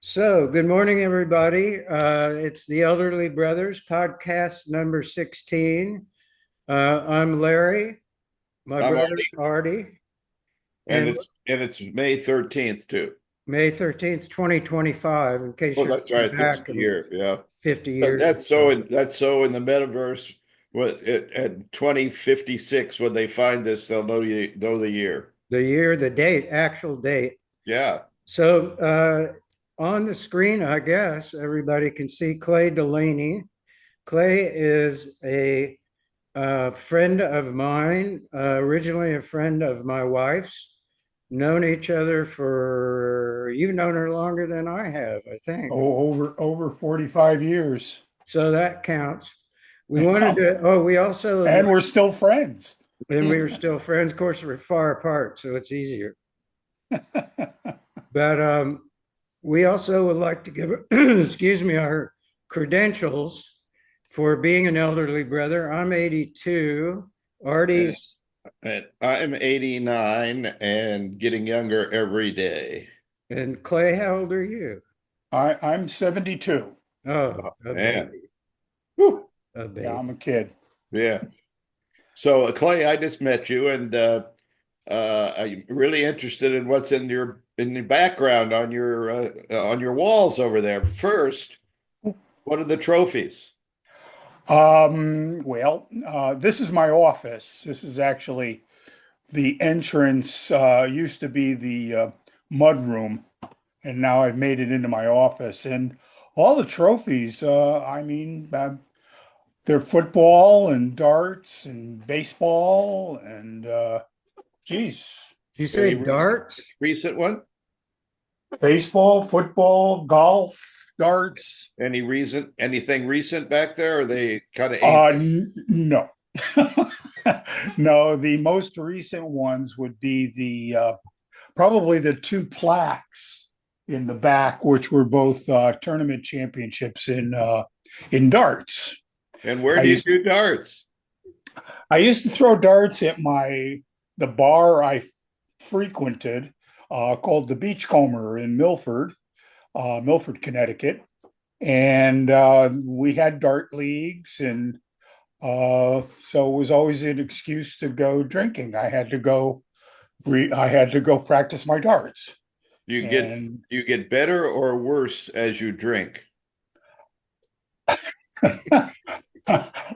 So, good morning, everybody. It's the Elderly Brothers podcast number 16. I'm Larry, my I'm brother Artie, Artie, and and it's May 13th too. May 13th, 2025, in case Oh, you're that's going right, 50 back in year. Yeah, 50 But years that's or so so. in the metaverse. What at 2056 when they find this, they'll know the year. The year, the date, actual date. Yeah, So, on the screen, I guess everybody can see Clay Delaney. Clay is a friend of mine, originally a friend of my wife's. Known each other for, you've known her longer than I have, I think. Oh, over 45 years. So that counts. We wanted to, oh, we also, And we're still friends. and we were still friends. Of course, we're far apart, so it's easier. But we also would like to give, excuse me, our credentials for being an elderly brother. I'm 82. and, Artie's, and I'm 89 and getting younger every day. and Clay, how old are you? I'm 72. Oh, Oh, a man, baby, Whew. a Yeah, baby. I'm a kid. Yeah. So Clay, I just met you, and I'm really interested in what's in the background on your walls over there. First, what are the trophies? This is my office. This is actually the entrance, used to be the mud room, and now I've made it into my office. And all the trophies, they're football and darts and baseball and geez, Did you say Any darts? recent one? baseball, football, golf, darts. Anything recent back there? Or are they kind of ancient? No. No, the most recent ones would be the probably the two plaques in the back, which were both tournament championships in darts. And where I do you used do darts? I used to throw darts at the bar I frequented, called the Beachcomber in Milford, Connecticut, and we had dart leagues, and so it was always an excuse to go drinking. I had to go practice my darts, You get and you get better or worse as you drink?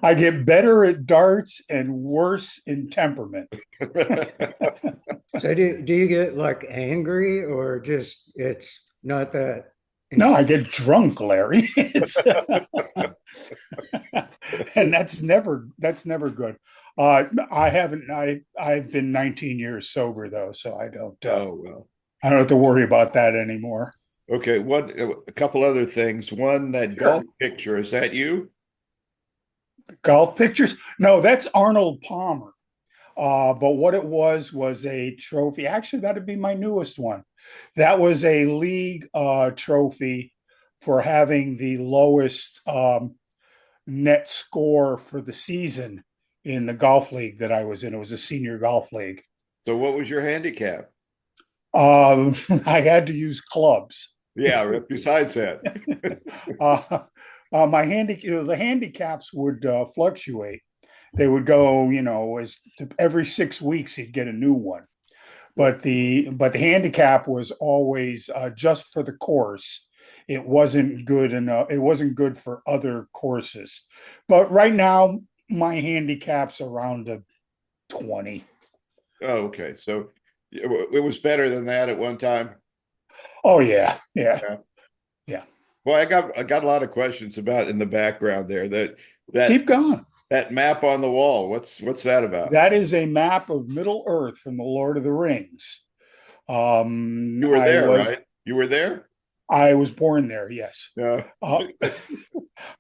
I get better at darts and worse in temperament. So do you get like angry or just it's not that No, I intense? get drunk, Larry. And that's never good. I've been 19 years sober though, so Oh well. I don't have to worry about that anymore. Okay, a couple other things. One, that golf Sure. picture, is that you? Golf pictures? No, that's Arnold Palmer. But what it was a trophy. Actually, that'd be my newest one. That was a league trophy for having the lowest net score for the season in the golf league that I was in. It was a senior golf league. So what was your handicap? I had to use clubs. Yeah, besides that. uh, the handicaps would fluctuate. They would go, as every 6 weeks you'd get a new one. But the handicap was always just for the course. It wasn't good enough. It wasn't good for other courses. But right now, my handicap's around a 20. Oh, okay. So it was better than that at one time. Oh yeah, yeah, Yeah. yeah. Well, I got a lot of questions about in the background there. That Keep going. that map on the wall. What's that about? That is a map of Middle Earth from the Lord of the Rings. You were I there, was right? You were there? I was born there. Yes, Yeah. uh,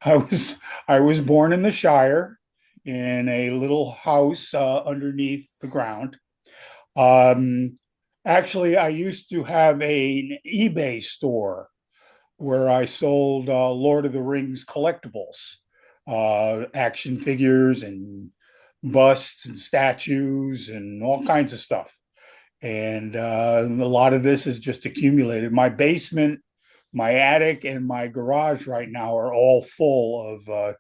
I was born in the Shire in a little house underneath the ground. Um, Actually, I used to have an eBay store where I sold Lord of the Rings collectibles, action figures and busts and statues and all kinds of stuff. And a lot of this is just accumulated. My basement my attic and my garage right now are all full of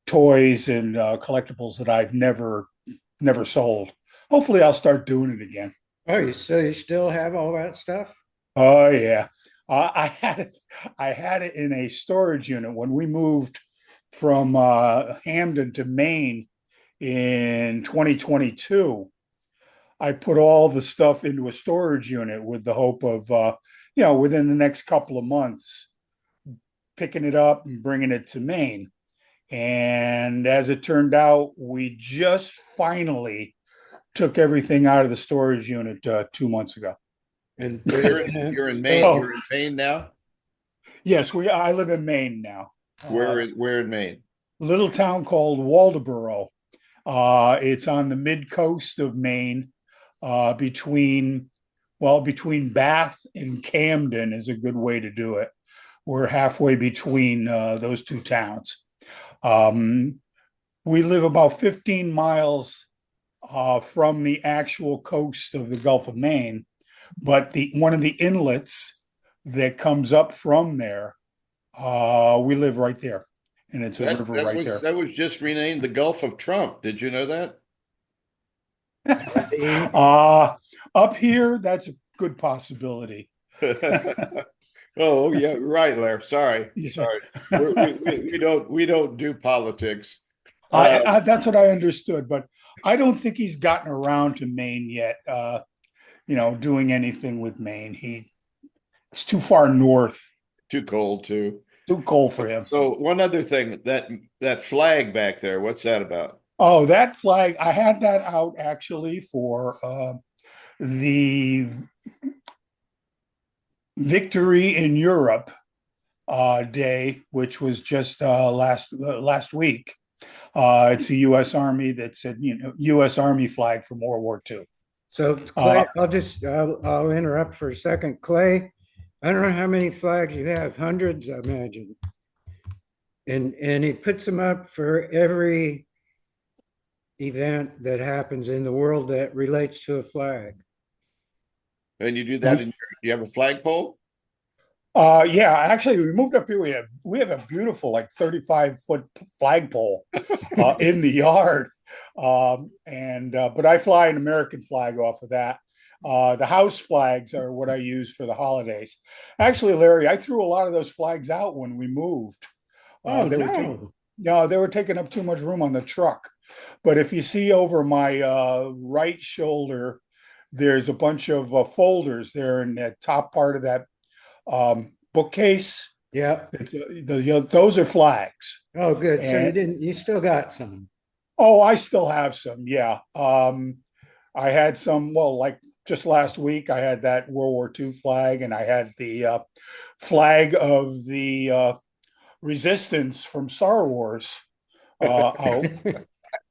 toys and collectibles that I've never sold. Hopefully, I'll start doing it again. Oh, you still have all that stuff? Oh yeah, I had it. I had it in a storage unit when we moved from Hamden to Maine in 2022. I put all the stuff into a storage unit with the hope of, within the next couple of months, picking it up and bringing it to Maine. And as it turned out, we just finally took everything out of the storage unit 2 months ago. And You're in Maine. So, You're in Maine now. yes, I live in Maine now. Where in Maine? Little town called Waldoboro. It's on the mid coast of Maine, between Bath and Camden is a good way to do it. We're halfway between those two towns. We live about 15 miles from the actual coast of the Gulf of Maine, but one of the inlets that comes up from there, we live right there, and it's a river right there. That was just renamed the Gulf of Trump. Did you know that? Up here, that's a good possibility. Oh yeah, right, Larry. Sorry. We don't do politics. That's what I understood, but I don't think he's gotten around to Maine yet. Doing anything with Maine, it's too far north, Too cold too. too cold for him. So one other thing, that flag back there, what's that about? Oh, that flag! I had that out actually for the Victory in Europe Day, which was just last week. It's a U.S. Army that said, U.S. Army flag from World War II. So Clay, I'll interrupt for a second. Clay, I don't know how many flags you have, hundreds, I imagine. And he puts them up for every event that happens in the world that relates to a flag. And you do that you have a flagpole? Yeah, actually, we moved up here. We have a beautiful, like 35-foot flagpole in the yard, but I fly an American flag off of that. The house flags are what I use for the holidays. Actually, Larry, I threw a lot of those flags out when we moved. They were taking up too much room on the truck. But if you see over my right shoulder, there's a bunch of folders there in the top part of that bookcase. Yeah. Those are flags. Oh, good. So you still got some. Oh, I still have some. Yeah. I had some, like just last week, I had that World War II flag, and I had the flag of the resistance from Star Wars out.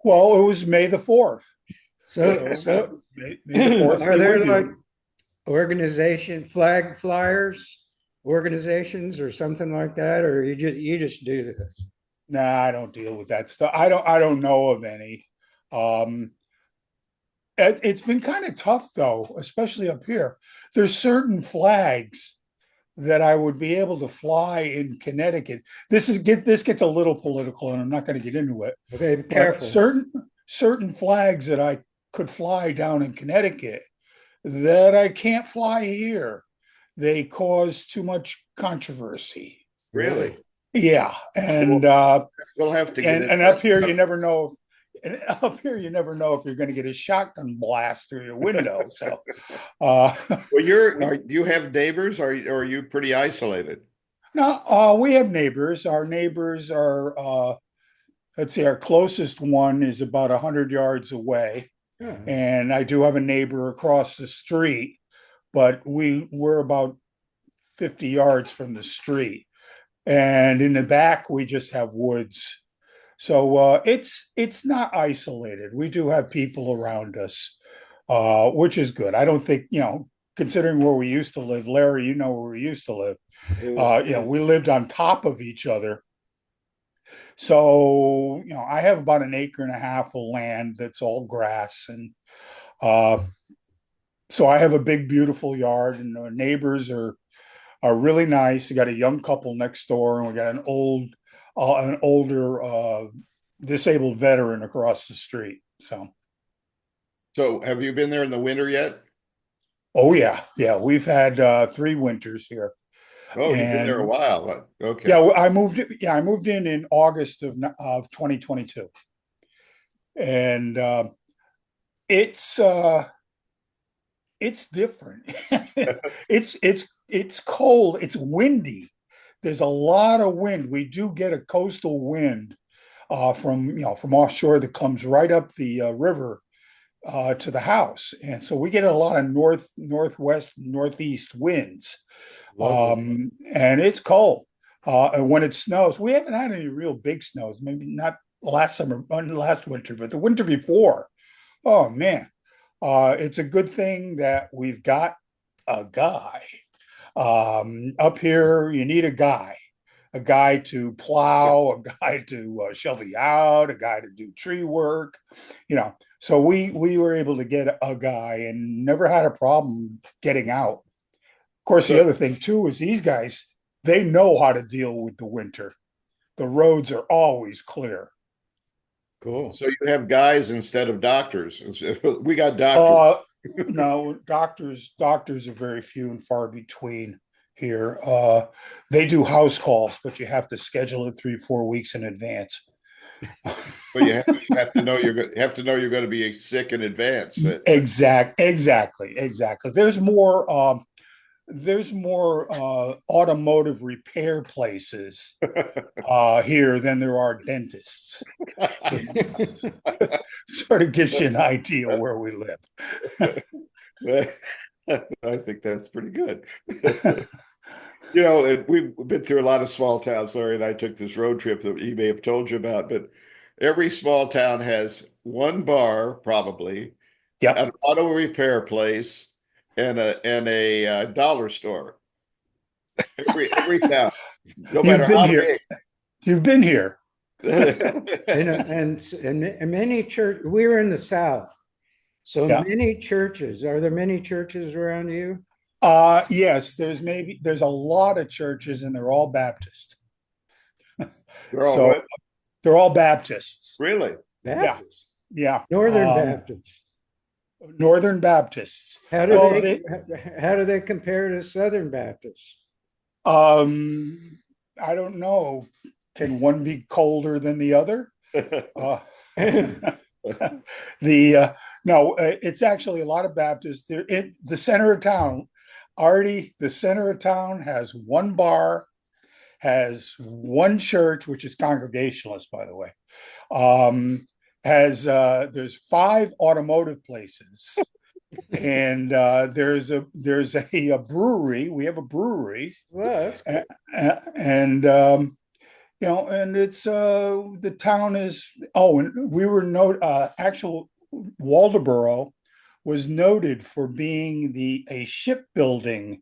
Well, it was May the 4th. So May the 4th are there like flag flyers organizations or something like that, or you just do this? Nah, I don't deal with that stuff. I don't know of any. It's been kind of tough though, especially up here. There's certain flags that I would be able to fly in Connecticut. This gets a little political, and I'm not going to get into it. Okay, be careful. Certain flags that I could fly down in Connecticut that I can't fly here. They cause too much controversy. Really? Yeah, and we'll have to get and up here you never know. Up here, you never know if you're going to get a shotgun blast through your window. So, well, you have neighbors, or are you pretty isolated? No, we have neighbors. Our neighbors are, let's see, our closest one is about 100 yards away, and I do have a neighbor across the street, but we're about 50 yards from the street, and in the back we just have woods. So it's not isolated. We do have people around us, which is good. I don't think, considering where we used to live, Larry, where we used to live. We lived on top of each other. So, I have about an acre and a half of land that's all grass. And so I have a big, beautiful yard, and our neighbors are are really nice. We got a young couple next door, and we got an older disabled veteran across the street. So, So have you been there in the winter yet? oh yeah, yeah, we've had 3 winters here, Oh, you've been there a and while. yeah, Okay. I moved in August of 2022, and it's uh, it's different. It's cold. It's windy. There's a lot of wind. We do get a coastal wind from from offshore that comes right up the river to the house, and so we get a lot of northwest, northeast winds, Lovely. and it's cold. And when it snows, we haven't had any real big snows. Maybe not last summer, last winter, but the winter before. Oh man, it's a good thing that we've got a guy up here. You need a guy to plow, a guy to shovel you out, a guy to do tree work, you know. So we were able to get a guy and never had a problem getting out. Of course, the So, other thing too is these guys, they know how to deal with the winter. The roads are always clear. Cool. so you have guys instead of doctors. We got doctors. Uh, no, doctors are very few and far between here. They do house calls, but you have to schedule it 3, 4 weeks in advance. But you have to know you're going to be sick in advance. Exactly. There's more automotive repair places here than there are dentists. So sort of gives you an idea where we live. I think that's pretty good. We've been through a lot of small towns. Larry and I took this road trip that he may have told you about, but every small town has one bar, probably, Yep. an auto repair place, and a dollar store. Every town, no You've matter been how here. You've been here. And, big. and many church, we're in the South. So Yeah. many churches. Are there many churches around you? Yes, there's a lot of churches and they're all Baptist. They're all So what? they're all Baptists. Really? Yeah. Baptists, Yeah. Northern Baptists. Northern Baptists. How do Well, they they, how do they compare to Southern Baptists? I don't know. Can one be colder than the other? Uh, the no, it's actually a lot of Baptists. There, the center of town, Artie. The center of town has one bar, has one church, which is Congregationalist, by the way. Has There's 5 automotive places, and there's a brewery. We have a brewery, Well, that's cool. and and it's the town is. Oh, and we were actual Waldoboro was noted for being a shipbuilding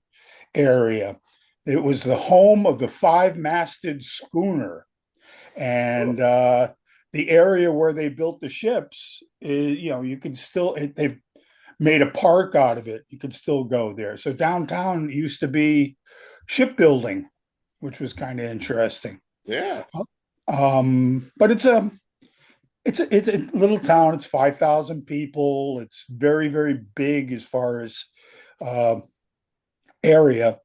area. It was the home of the 5-masted schooner, and the area where they built the ships is, you can still they've made a park out of it. You could still go there. So downtown used to be shipbuilding, which was kind of interesting. Yeah. But it's a little town. It's 5,000 people. It's very, very big as far as uh, area,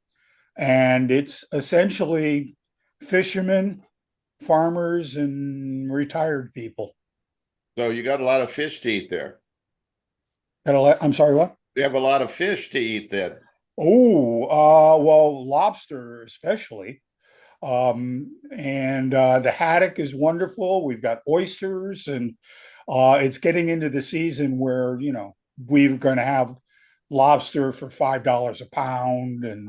and it's essentially fishermen, farmers, and retired people. So you got a lot of fish to eat there. I'm sorry, what? You have a lot of fish to eat then. Oh, well, lobster especially. And the haddock is wonderful. We've got oysters, and it's getting into the season where we're going to have lobster for $5 a pound, and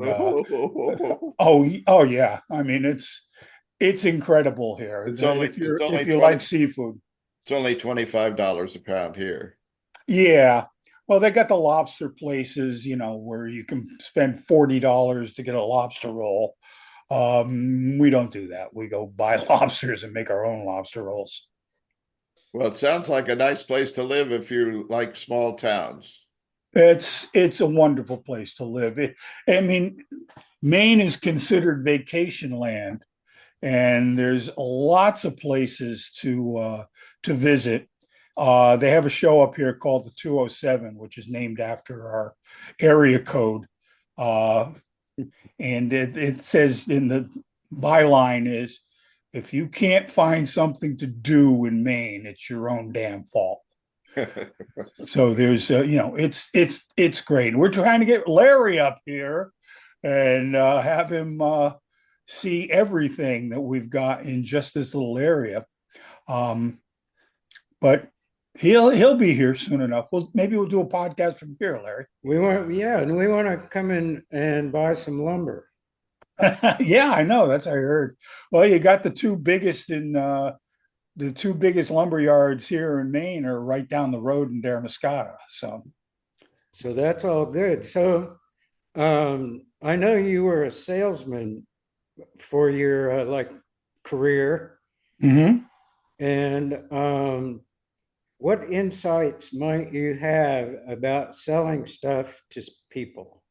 oh yeah, I mean it's incredible here. It's only it's If only you 20 like seafood, it's only $25 a pound here. yeah. Well, they got the lobster places, where you can spend $40 to get a lobster roll. We don't do that. We go buy lobsters and make our own lobster rolls. Well, it sounds like a nice place to live if you like small towns. It's a wonderful place to live. I mean, Maine is considered vacation land, and there's lots of places to visit. They have a show up here called the 207, which is named after our area code. Uh, and it says in the byline is, if you can't find something to do in Maine, it's your own damn fault. So there's, it's great. We're trying to get Larry up here and have him see everything that we've got in just this little area. Um, but he'll be here soon enough. Maybe we'll do a podcast from here, Larry. And we want to come in and buy some lumber. Yeah, I know. That's what I heard. Well, you got the two biggest lumber yards here in Maine are right down the road in Daramuscata. So that's all good. So I know you were a salesman for your like career, Mhm. and what insights might you have about selling stuff to people?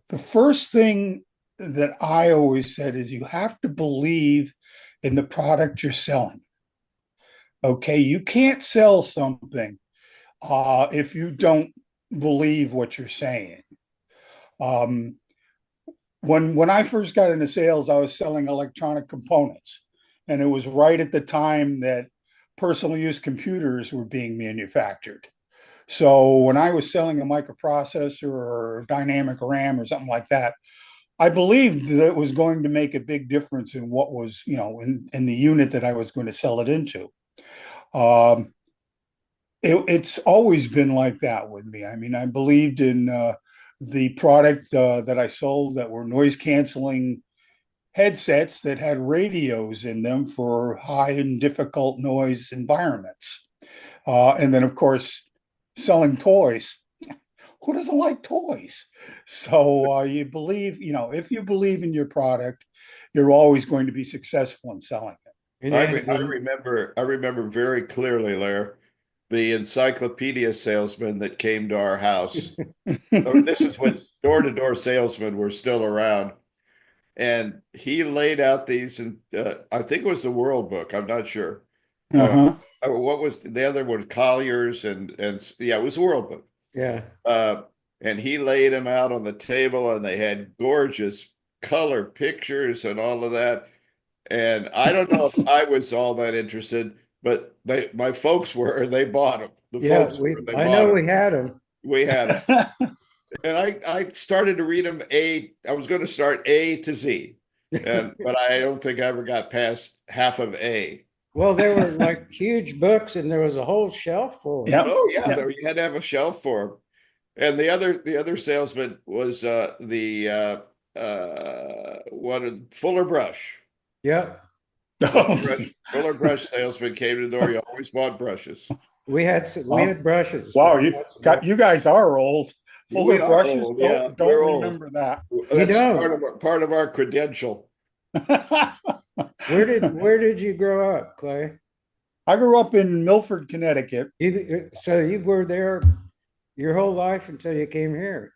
The first thing that I always said is you have to believe in the product you're selling. Okay, you can't sell something if you don't believe what you're saying. Um, when I first got into sales, I was selling electronic components, and it was right at the time that personal use computers were being manufactured. So when I was selling a microprocessor or dynamic RAM or something like that, I believed that it was going to make a big difference in what was, in the unit that I was going to sell it into. Um, it's always been like that with me. I mean, I believed in the product that I sold that were noise canceling headsets that had radios in them for high and difficult noise environments. And then, of course, selling toys. Who doesn't like toys? So you believe, if you believe in your product, you're always going to be successful in selling it. And I remember very clearly, Larry, the encyclopedia salesman that came to our house. Oh, this is when door-to-door salesmen were still around. And he laid out these, and I think it was the World Book. I'm not sure. Uh, Uh-huh. what was the other one? Collier's and yeah, it was the World Book. yeah, Uh, and he laid them out on the table, and they had gorgeous color pictures and all of that. And I don't know if I was all that interested, but my folks were, and they bought them. The yeah, folks were, they I bought know them. we had them. We had them. And I started to read them I was going to start A to Z. But I don't think I ever got past half of A. Well, there were like huge books, and there was a whole shelf full of them. Yep. Oh yeah, Yep. there you had to have a shelf for them. And the other salesman was the what Fuller Brush. Yeah, Fuller Brush salesman came to the door. You always bought brushes. we had brushes. Wow, Lots of brushes. you guys are old. We Fuller are brushes. old, yeah, Don't we're old. remember that. You That's don't. part of our credential. Where did you grow up, Clay? I grew up in Milford, Connecticut. So you were there your whole life until you came here.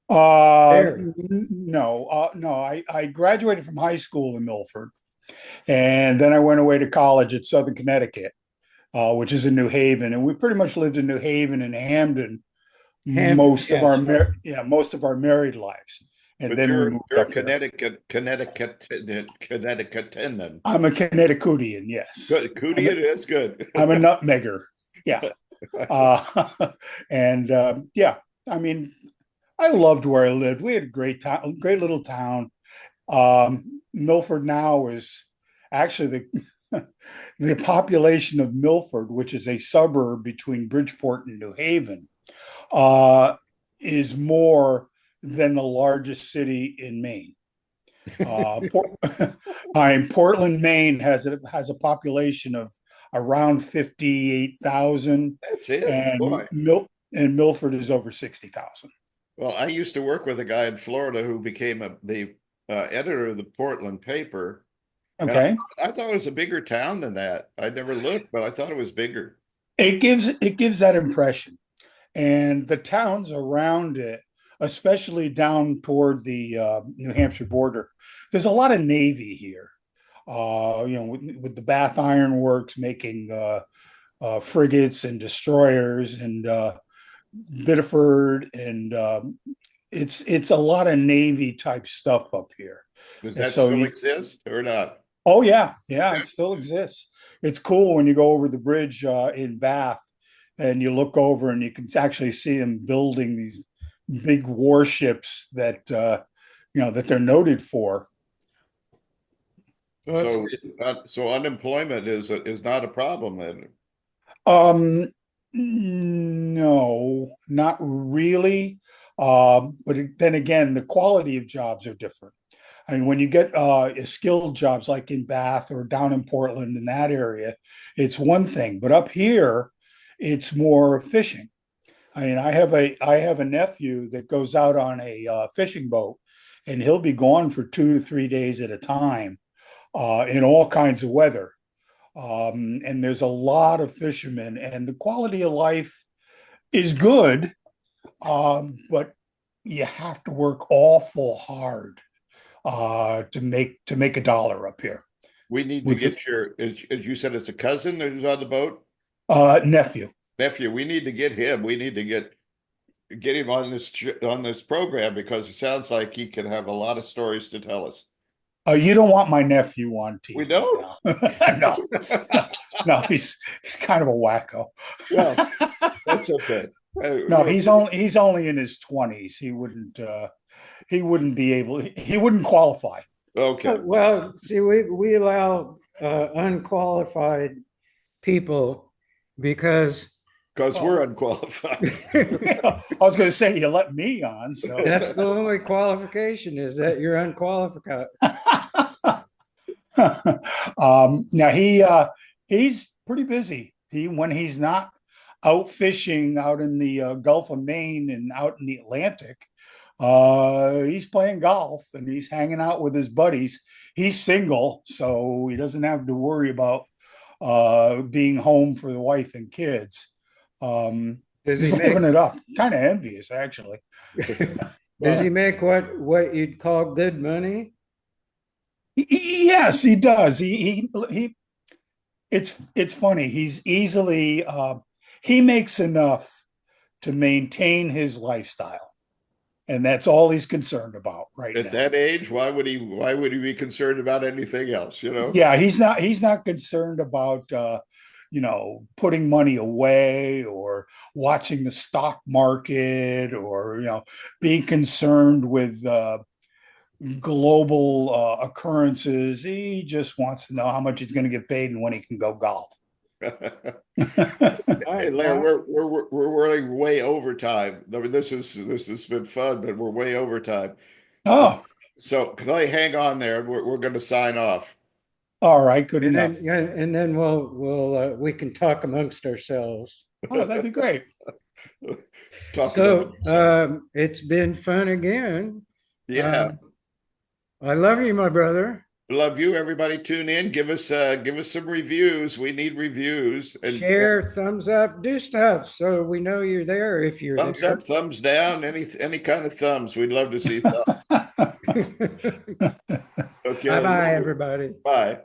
There. No. I graduated from high school in Milford, and then I went away to college at Southern Connecticut, which is in New Haven, and we pretty much lived in New Haven and Hamden Hampton, yes. most of our married lives, and But then we you're moved you're a up here. Connecticutian. I'm a Connecticutian, yes. Good, Cootie, it is good. I'm a nutmegger, yeah. And yeah, I mean, I loved where I lived. We had a great town, great little town. Milford now is actually the population of Milford, which is a suburb between Bridgeport and New Haven, uh, is more than the largest city in Maine. Portland, Maine has a population of around 58,000, That's it, and boy. Milford is over 60,000. Well, I used to work with a guy in Florida who became the editor of the Portland paper, and Okay. I thought it was a bigger town than that. I never looked, but I thought it was bigger. it gives that impression. And the towns around it, especially down toward the New Hampshire border, there's a lot of Navy here. With the Bath Iron Works making frigates and destroyers, and Biddeford, and it's a lot of Navy type stuff up here. Does And that so still you, exist or not? oh yeah, it still exists. It's cool when you go over the bridge in Bath and you look over and you can actually see them building these big warships that that they're noted for. Well, So, so unemployment is not a problem then. Um, no, not really. Then again, the quality of jobs are different. I mean, when you get skilled jobs like in Bath or down in Portland in that area, it's one thing. But up here, it's more fishing. I mean, I have a nephew that goes out on a fishing boat, and he'll be gone for 2 to 3 days at a time in all kinds of weather. And there's a lot of fishermen, and the quality of life is good, but you have to work awful hard to make a dollar up here We need to with the get as you said, it's a cousin who's on the boat, nephew. nephew. We need to get him. We need to get him on this program because it sounds like he can have a lot of stories to tell us. You don't want my nephew on We TV don't. now. No, no, he's kind of a wacko. Well, that's okay. No, he's only in his 20s. He wouldn't be able. He wouldn't qualify. Okay. well, see, we allow unqualified people because Because we're unqualified. I was going to say you let me on, so that's the only qualification is that you're unqualified. Now he's pretty busy. When he's not out fishing out in the Gulf of Maine and out in the Atlantic, he's playing golf and he's hanging out with his buddies. He's single, so he doesn't have to worry about being home for the wife and kids. Does He's he living make it up. Kind of envious, actually. does he make what you'd call good money? Yes, he does. He it's funny. He makes enough to maintain his lifestyle, and that's all he's concerned about right At now. that age, why would he be concerned about anything else, you know? Yeah, he's not concerned about putting money away or watching the stock market, or being concerned with global occurrences. He just wants to know how much he's going to get paid and when he can go golf. Hey, Larry, we're running way over time. I mean, this has been fun, but we're way over time. Oh, So Clay, hang on there. We're going to sign off. all right, good And enough. then, yeah, and then we can talk amongst ourselves. Oh, that'd be great. Talking So about it's been fun again. yeah. I love you, my brother. Love you. Everybody tune in. Give us some reviews. We need reviews and Share, thumbs up, do stuff so we know you're there if you're thumbs there. up, thumbs down, any kind of thumbs. We'd love to see thumbs. Okay. Bye bye, everybody. Bye.